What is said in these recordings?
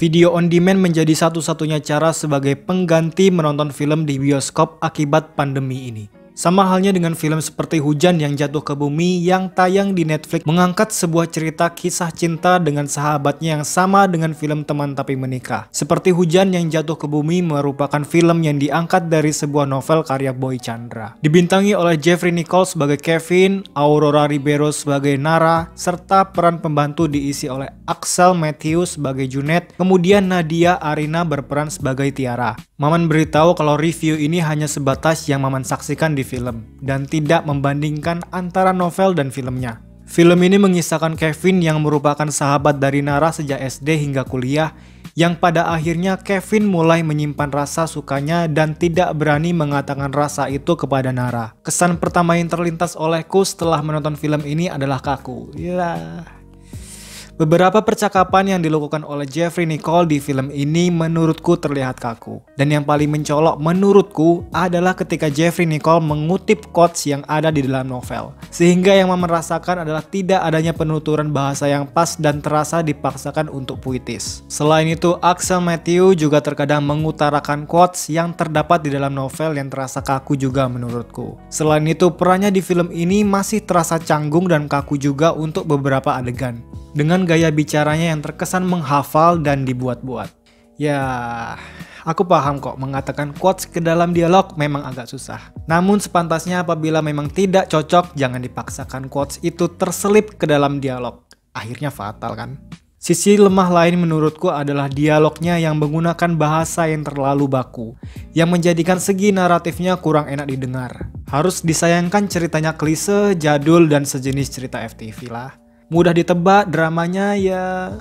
Video on demand menjadi satu-satunya cara sebagai pengganti menonton film di bioskop akibat pandemi ini. Sama halnya dengan film seperti Hujan yang Jatuh ke Bumi yang tayang di Netflix mengangkat sebuah cerita kisah cinta dengan sahabatnya yang sama dengan film Teman Tapi Menikah. Seperti Hujan yang Jatuh ke Bumi merupakan film yang diangkat dari sebuah novel karya Boy Chandra. Dibintangi oleh Jeffrey Nicole sebagai Kevin, Aurora Ribeiro sebagai Nara, serta peran pembantu diisi oleh Axel Matthews sebagai Junet, kemudian Nadia Arina berperan sebagai Tiara. Maman beritahu kalau review ini hanya sebatas yang Maman saksikan di film dan tidak membandingkan antara novel dan filmnya. Film ini mengisahkan Kevin yang merupakan sahabat dari Nara sejak SD hingga kuliah, yang pada akhirnya Kevin mulai menyimpan rasa sukanya dan tidak berani mengatakan rasa itu kepada Nara. Kesan pertama yang terlintas olehku setelah menonton film ini adalah kaku. Beberapa percakapan yang dilakukan oleh Jeffrey Nicole di film ini menurutku terlihat kaku. Dan yang paling mencolok menurutku adalah ketika Jeffrey Nicole mengutip quotes yang ada di dalam novel. Sehingga yang merasakan adalah tidak adanya penuturan bahasa yang pas dan terasa dipaksakan untuk puitis. Selain itu, Axel Matthews juga terkadang mengutarakan quotes yang terdapat di dalam novel yang terasa kaku juga menurutku. Selain itu, perannya di film ini masih terasa canggung dan kaku juga untuk beberapa adegan. Dengan gaya bicaranya yang terkesan menghafal dan dibuat-buat. Ya, aku paham kok mengatakan quotes ke dalam dialog memang agak susah. Namun sepantasnya apabila memang tidak cocok, jangan dipaksakan quotes itu terselip ke dalam dialog. Akhirnya fatal kan? Sisi lemah lain menurutku adalah dialognya yang menggunakan bahasa yang terlalu baku, yang menjadikan segi naratifnya kurang enak didengar. Harus disayangkan ceritanya klise, jadul, dan sejenis cerita FTV lah. Mudah ditebak, dramanya ya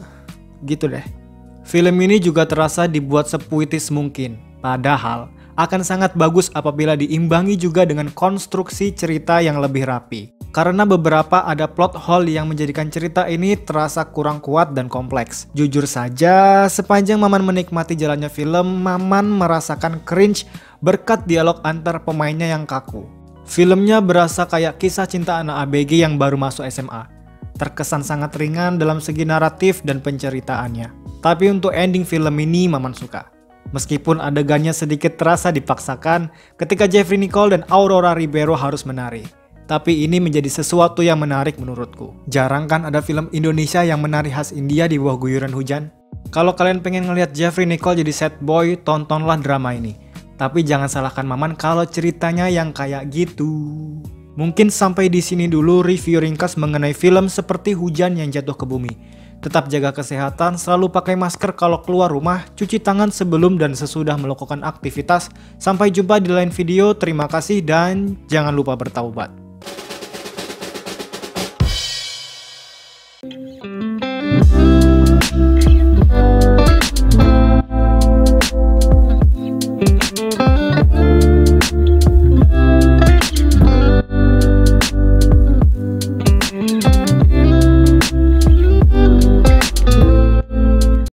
gitu deh. Film ini juga terasa dibuat sepuitis mungkin, padahal akan sangat bagus apabila diimbangi juga dengan konstruksi cerita yang lebih rapi. Karena beberapa ada plot hole yang menjadikan cerita ini terasa kurang kuat dan kompleks. Jujur saja, sepanjang Maman menikmati jalannya film, Maman merasakan cringe berkat dialog antar pemainnya yang kaku. Filmnya berasa kayak kisah cinta anak ABG yang baru masuk SMA. Terkesan sangat ringan dalam segi naratif dan penceritaannya. Tapi untuk ending film ini Maman suka. Meskipun adegannya sedikit terasa dipaksakan ketika Jeffrey Nicole dan Aurora Ribeiro harus menari. Tapi ini menjadi sesuatu yang menarik menurutku. Jarang kan ada film Indonesia yang menari khas India di bawah guyuran hujan. Kalau kalian pengen ngelihat Jeffrey Nicole jadi sad boy, tontonlah drama ini. Tapi jangan salahkan Maman kalau ceritanya yang kayak gitu. Mungkin sampai di sini dulu review ringkas mengenai film seperti Hujan yang Jatuh ke Bumi. Tetap jaga kesehatan, selalu pakai masker kalau keluar rumah, cuci tangan sebelum dan sesudah melakukan aktivitas. Sampai jumpa di lain video, terima kasih dan jangan lupa bertaubat.